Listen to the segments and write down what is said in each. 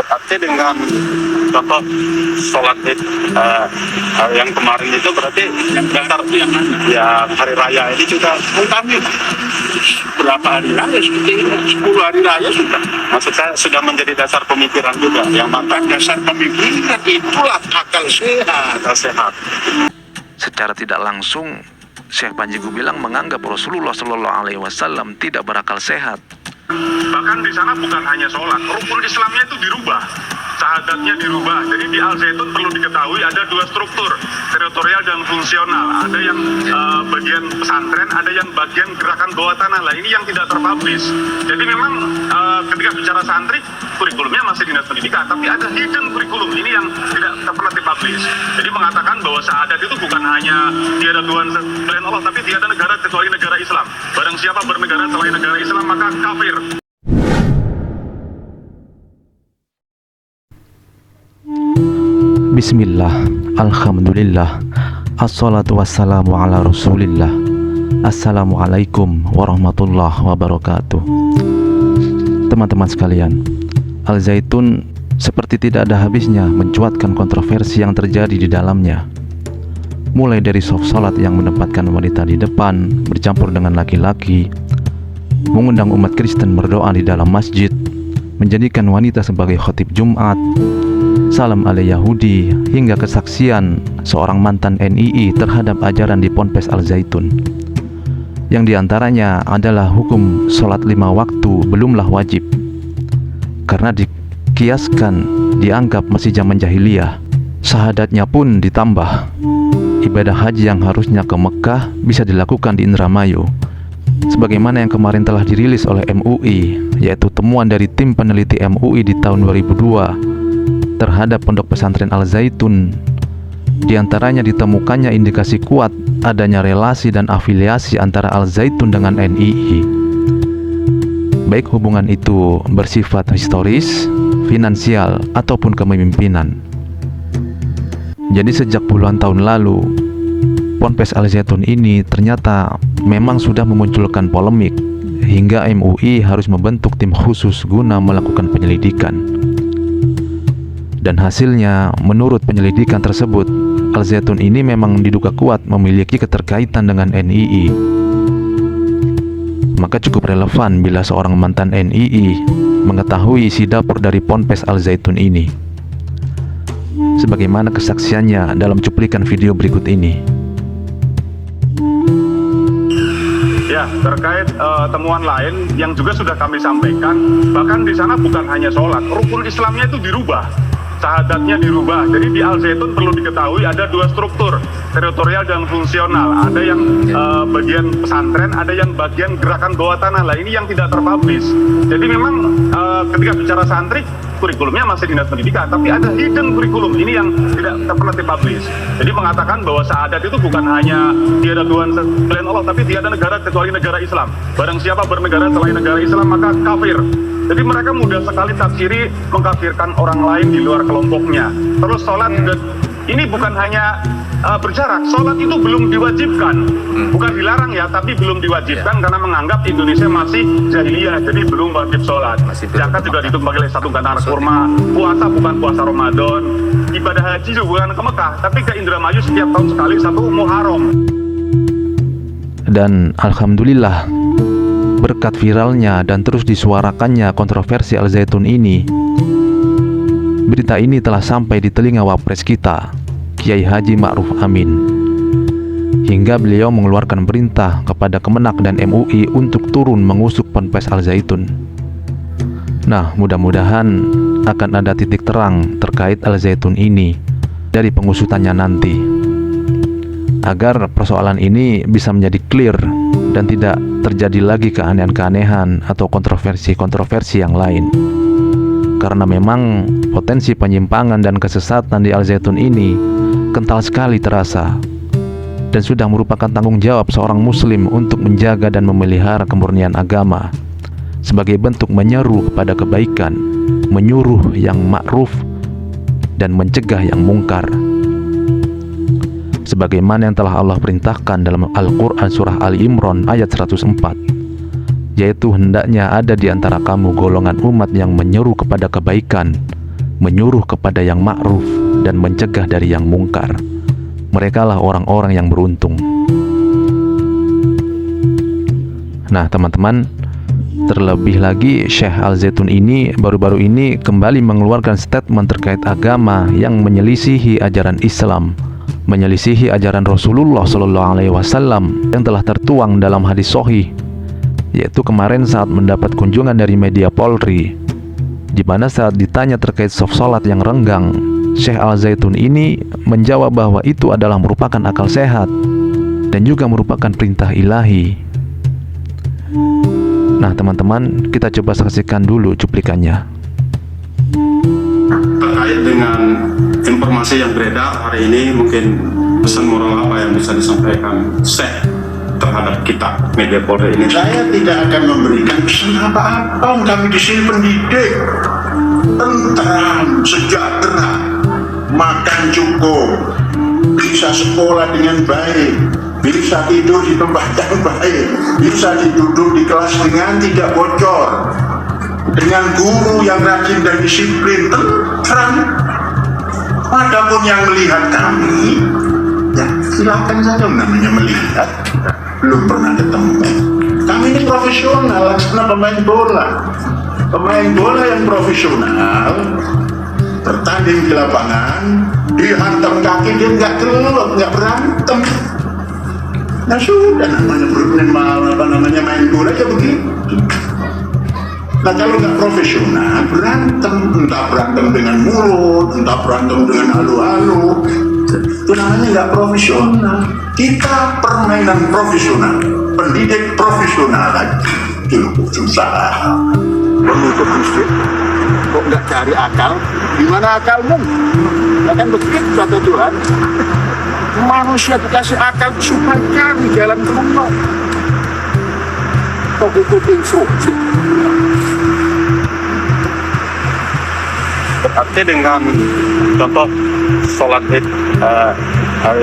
Artinya dengan contoh sholat yang kemarin itu berarti yang dasar yang hari raya ini juga mungkin berapa hari raya seperti ini, 10 hari raya sudah. Maksud saya sudah menjadi dasar pemikiran juga. Yang maka dasar pemikiran itulah akal sehat. Akal sehat. Secara tidak langsung, Syekh Panji Gumilang menganggap Rasulullah Shallallahu Alaihi Wasallam tidak berakal sehat. Bahkan di sana bukan hanya sholat, rukun Islamnya itu dirubah, syahadatnya dirubah. Jadi di Al Zaitun perlu diketahui ada dua struktur, teritorial dan fungsional. Ada yang bagian pesantren, ada yang bagian gerakan bawah tanah. Lah ini yang tidak terpublish. Jadi memang ketika bicara santri, kurikulumnya masih dinas pendidikan, tapi ada hidden kurikulum ini yang tidak pernah dipublish. Jadi mengatakan bahwa syahadat itu bukan hanya tiada Tuhan selain Allah, tapi tiada negara kecuali negara Islam. Barang siapa bernegara selain negara Islam maka kafir. Bismillah, Alhamdulillah, assalatu wassalamu ala rasulillah. Assalamualaikum warahmatullahi wabarakatuh. Teman-teman sekalian, Al Zaitun seperti tidak ada habisnya mencuatkan kontroversi yang terjadi di dalamnya. Mulai dari sholat yang menempatkan wanita di depan bercampur dengan laki-laki, mengundang umat Kristen berdoa di dalam masjid, menjadikan wanita sebagai khatib Jumat, salam ala Yahudi, hingga kesaksian seorang mantan NII terhadap ajaran di Ponpes Al Zaitun, yang diantaranya adalah hukum sholat 5 waktu belumlah wajib karena dikiaskan dianggap masih zaman jahiliyah. Syahadatnya pun ditambah, ibadah haji yang harusnya ke Mekah bisa dilakukan di Indramayu, sebagaimana yang kemarin telah dirilis oleh MUI, yaitu temuan dari tim peneliti MUI di tahun 2002 terhadap pondok pesantren Al Zaitun. Di antaranya ditemukannya indikasi kuat adanya relasi dan afiliasi antara Al Zaitun dengan NII, baik hubungan itu bersifat historis, finansial, ataupun kepemimpinan. Jadi sejak puluhan tahun lalu, Ponpes Al Zaitun ini ternyata memang sudah memunculkan polemik, hingga MUI harus membentuk tim khusus guna melakukan penyelidikan. Dan hasilnya, menurut penyelidikan tersebut, Al Zaitun ini memang diduga kuat memiliki keterkaitan dengan NII. Maka cukup relevan bila seorang mantan NII mengetahui isi dapur dari Ponpes Al Zaitun ini, sebagaimana kesaksiannya dalam cuplikan video berikut ini. Ya, terkait temuan lain yang juga sudah kami sampaikan, bahkan di sana bukan hanya sholat, rukun Islamnya itu dirubah, syahadatnya dirubah. Jadi di Al Zaitun perlu diketahui ada dua struktur, teritorial dan fungsional. Ada yang bagian pesantren, ada yang bagian gerakan bawah tanah. Lah ini yang tidak terpublish. Jadi memang ketika bicara santri, kurikulumnya masih dinas pendidikan, tapi ada hidden kurikulum ini yang tidak pernah dipublish. Jadi mengatakan bahwa syahadat itu bukan hanya tiada Tuhan selain Allah, tapi tiada negara kecuali negara Islam. Barang siapa bernegara selain negara Islam maka kafir. Jadi mereka mudah sekali tafsiri mengkafirkan orang lain di luar kelompoknya. Terus sholat juga, ini bukan hanya berjarak, sholat itu belum diwajibkan, bukan dilarang ya, tapi belum diwajibkan karena menganggap Indonesia masih jahiliyah, jadi belum wajib sholat. Zakat juga dihitung sebagai satu gantaran kurma, puasa bukan puasa Ramadan, ibadah haji juga bukan ke Mekah, tapi ke Indramayu setiap tahun sekali satu Muharram. Dan alhamdulillah, berkat viralnya dan terus disuarakannya kontroversi Al Zaitun ini, berita ini telah sampai di telinga Wapres kita, Kiai Haji Ma'ruf Amin, hingga beliau mengeluarkan perintah kepada Kemenak dan MUI untuk turun mengusut Ponpes Al Zaitun. Nah, mudah-mudahan akan ada titik terang terkait Al Zaitun ini dari pengusutannya nanti, agar persoalan ini bisa menjadi clear dan tidak terjadi lagi keanehan-keanehan atau kontroversi-kontroversi yang lain. Karena memang potensi penyimpangan dan kesesatan di Al Zaitun ini kental sekali terasa, dan sudah merupakan tanggung jawab seorang muslim untuk menjaga dan memelihara kemurnian agama sebagai bentuk menyeru kepada kebaikan, menyuruh yang ma'ruf dan mencegah yang mungkar, sebagaimana yang telah Allah perintahkan dalam Al-Quran surah Ali Imran ayat 104, yaitu hendaknya ada di antara kamu golongan umat yang menyeru kepada kebaikan menyuruh kepada yang ma'ruf dan mencegah dari yang mungkar. Merekalah orang-orang yang beruntung. Nah teman-teman, terlebih lagi Syekh Al-Zaitun ini baru-baru ini kembali mengeluarkan statement terkait agama yang menyelisihi ajaran Islam, menyelisihi ajaran Rasulullah SAW yang telah tertuang dalam hadis sahih, yaitu kemarin saat mendapat kunjungan dari media Polri, di mana saat ditanya terkait soft salat yang renggang, Syekh Al-Zaitun ini menjawab bahwa itu adalah merupakan akal sehat dan juga merupakan perintah ilahi. Nah teman-teman, kita coba saksikan dulu cuplikannya. Terkait dengan informasi yang beredar hari ini, mungkin pesan moral apa yang bisa disampaikan Syekh terhadap kita media Polri ini? Saya tidak akan memberikan pesan apa-apa. Kami di sini pendidik, tentram, sejahtera, makan cukup, bisa sekolah dengan baik, bisa tidur di tempat yang baik, bisa duduk di kelas dengan tidak bocor, dengan guru yang rajin dan disiplin, tentram. Adapun yang melihat kami, ya silakan saja, namanya melihat, belum pernah ketemu. Kami ini profesional, karena pemain bola. Pemain bola yang profesional bertanding di lapangan, dihantam kaki, dia nggak keluar, nggak berantem. Nah sudah, namanya main bola ya begitu. Nah kalau nggak profesional, berantem, entah berantem dengan mulut, entah berantem dengan halu-halu, itu namanya nggak profesional. Kita permainan profesional, pendidik profesional lagi, itu susah. Menutup bisik, kok nggak cari akal? Gimana akalmu? Ya kan begitu kata Tuhan. Manusia dikasih akal supaya cari jalan keluar. Kok ikut instruksi? Berarti dengan contoh sholat Id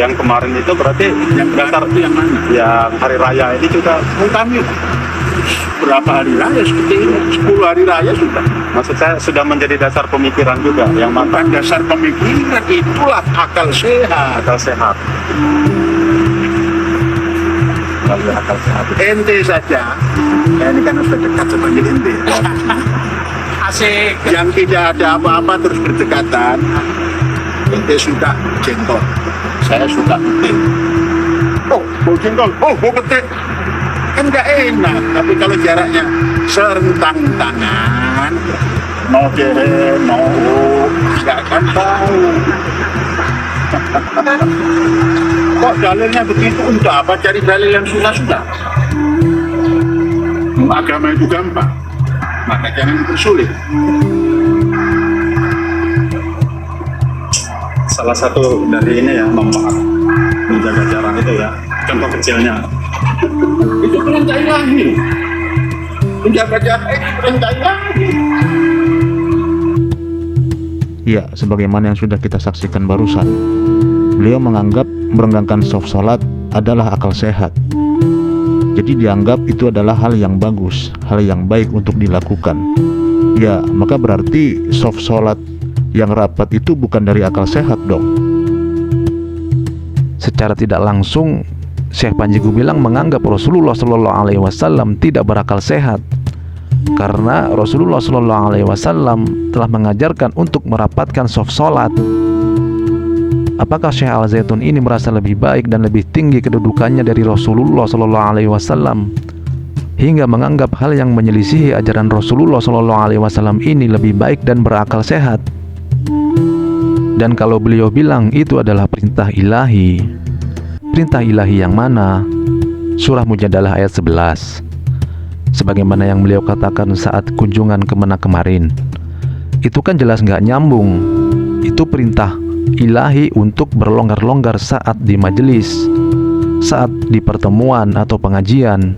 yang kemarin itu berarti Yang dasar itu yang mana? ya hari raya ini juga Kami berapa hari raya seperti ini? 10 hari raya sudah. maksud saya sudah menjadi dasar pemikiran juga yang matang, Bukan dasar pemikiran, itulah akal sehat. akal sehat. Lalu akal sehat. Ente saja, ya ini kan sudah dekat sebagai ente. Asik. Yang tidak ada apa-apa terus berdekatan, ente sudah jengkol. Saya suka petik. Oh, bau jengkol. Oh, bau petik. Kan nggak enak. Tapi kalau jaraknya serentang tangan, mau deh, mau nggak akan tahu. Kok dalilnya begitu? Untuk apa cari dalil yang susah-susah? Agama itu gampang, maka jangan bersulit. Salah satu dari ini ya, manfaat menjaga jarak itu ya, contoh kecilnya. Itu perintah ilahi. Menjaga jarak itu perintah ilahi. Ya, sebagaimana yang sudah kita saksikan barusan, beliau menganggap merenggangkan soft salat adalah akal sehat. Jadi dianggap itu adalah hal yang bagus, hal yang baik untuk dilakukan. Ya, maka berarti soft salat yang rapat itu bukan dari akal sehat dong. Secara tidak langsung, Syekh Panji Gumilang menganggap Rasulullah SAW tidak berakal sehat, karena Rasulullah SAW telah mengajarkan untuk merapatkan soft salat. Apakah Syekh Al-Zaitun ini merasa lebih baik dan lebih tinggi kedudukannya dari Rasulullah SAW hingga menganggap hal yang menyelisihi ajaran Rasulullah SAW ini lebih baik dan berakal sehat? Dan kalau beliau bilang itu adalah perintah ilahi yang mana? Surah Mujadalah ayat 11. Sebagaimana yang beliau katakan saat kunjungan ke Menak kemarin, itu kan jelas nggak nyambung. Itu perintah ilahi untuk berlonggar-longgar saat di majelis, saat di pertemuan atau pengajian,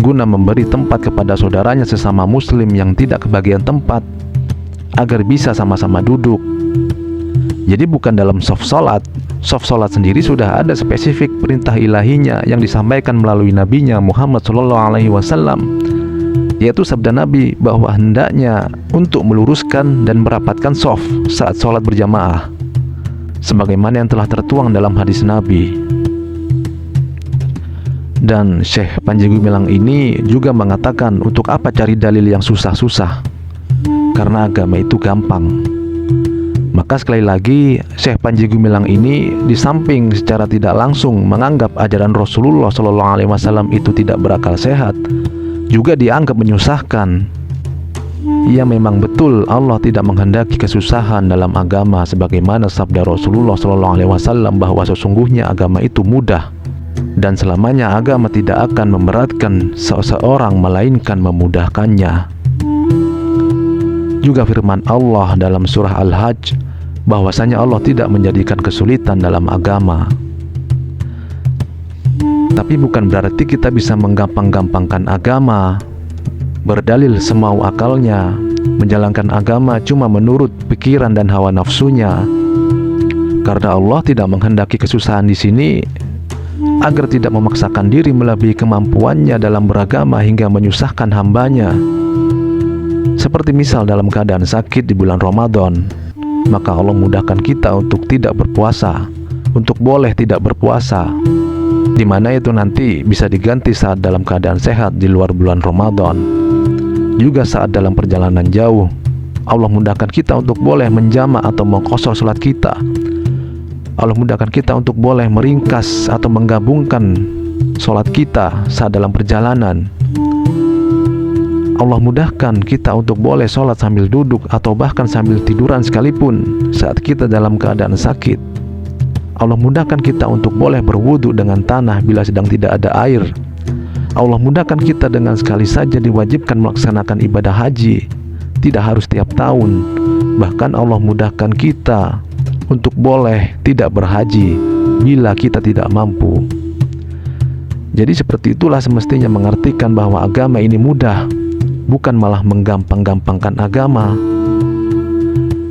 guna memberi tempat kepada saudaranya sesama muslim yang tidak kebagian tempat, agar bisa sama-sama duduk. Jadi bukan dalam soft salat. Soft salat sendiri sudah ada spesifik perintah ilahinya yang disampaikan melalui nabinya Muhammad SAW. yaitu sabda Nabi bahwa hendaknya untuk meluruskan dan merapatkan shaf saat sholat berjamaah, sebagaimana yang telah tertuang dalam hadis Nabi. Dan Syekh Panji Gumilang ini juga mengatakan untuk apa cari dalil yang susah-susah, karena agama itu gampang. Maka sekali lagi Syekh Panji Gumilang ini di samping secara tidak langsung menganggap ajaran Rasulullah SAW itu tidak berakal sehat, juga dianggap menyusahkan. Ya, memang betul Allah tidak menghendaki kesusahan dalam agama, sebagaimana sabda Rasulullah SAW bahwa sesungguhnya agama itu mudah, dan selamanya agama tidak akan memberatkan seseorang melainkan memudahkannya. Juga firman Allah dalam surah Al-Hajj bahwasanya Allah tidak menjadikan kesulitan dalam agama. Tapi bukan berarti kita bisa menggampang-gampangkan agama, berdalil semau akalnya, menjalankan agama cuma menurut pikiran dan hawa nafsunya. Karena Allah tidak menghendaki kesusahan di sini agar tidak memaksakan diri melebihi kemampuannya dalam beragama hingga menyusahkan hambanya. Seperti misal dalam keadaan sakit di bulan Ramadan, maka Allah mudahkan kita untuk tidak berpuasa, untuk boleh tidak berpuasa, di mana itu nanti bisa diganti saat dalam keadaan sehat di luar bulan Ramadan. Juga saat dalam perjalanan jauh, Allah mudahkan kita untuk boleh menjama atau mengqashar salat kita. Allah mudahkan kita untuk boleh meringkas atau menggabungkan salat kita saat dalam perjalanan. Allah mudahkan kita untuk boleh sholat sambil duduk atau bahkan sambil tiduran sekalipun saat kita dalam keadaan sakit. Allah mudahkan kita untuk boleh berwudu dengan tanah bila sedang tidak ada air. Allah mudahkan kita dengan sekali saja diwajibkan melaksanakan ibadah haji, tidak harus tiap tahun. Bahkan Allah mudahkan kita untuk boleh tidak berhaji bila kita tidak mampu. Jadi seperti itulah semestinya mengartikan bahwa agama ini mudah, bukan malah menggampang-gampangkan agama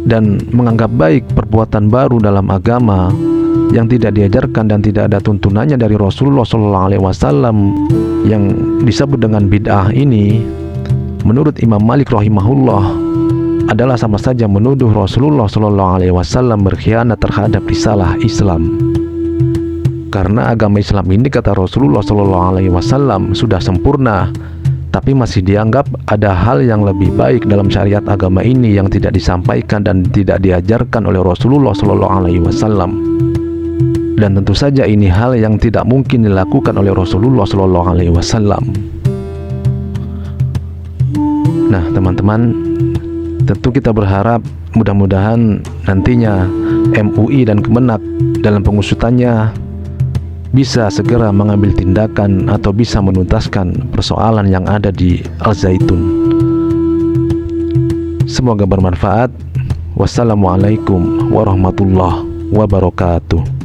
dan menganggap baik perbuatan baru dalam agama yang tidak diajarkan dan tidak ada tuntunannya dari Rasulullah SAW yang disebut dengan bid'ah ini. Menurut Imam Malik rahimahullah adalah sama saja menuduh Rasulullah SAW berkhianat terhadap risalah Islam. Karena agama Islam ini, kata Rasulullah SAW, sudah sempurna, tapi masih dianggap ada hal yang lebih baik dalam syariat agama ini yang tidak disampaikan dan tidak diajarkan oleh Rasulullah SAW. Dan tentu saja ini hal yang tidak mungkin dilakukan oleh Rasulullah SAW. Nah teman-teman, tentu kita berharap mudah-mudahan nantinya MUI dan Kemenak dalam pengusutannya bisa segera mengambil tindakan atau bisa menuntaskan persoalan yang ada di Al-Zaitun. Semoga bermanfaat. Wassalamualaikum warahmatullahi wabarakatuh.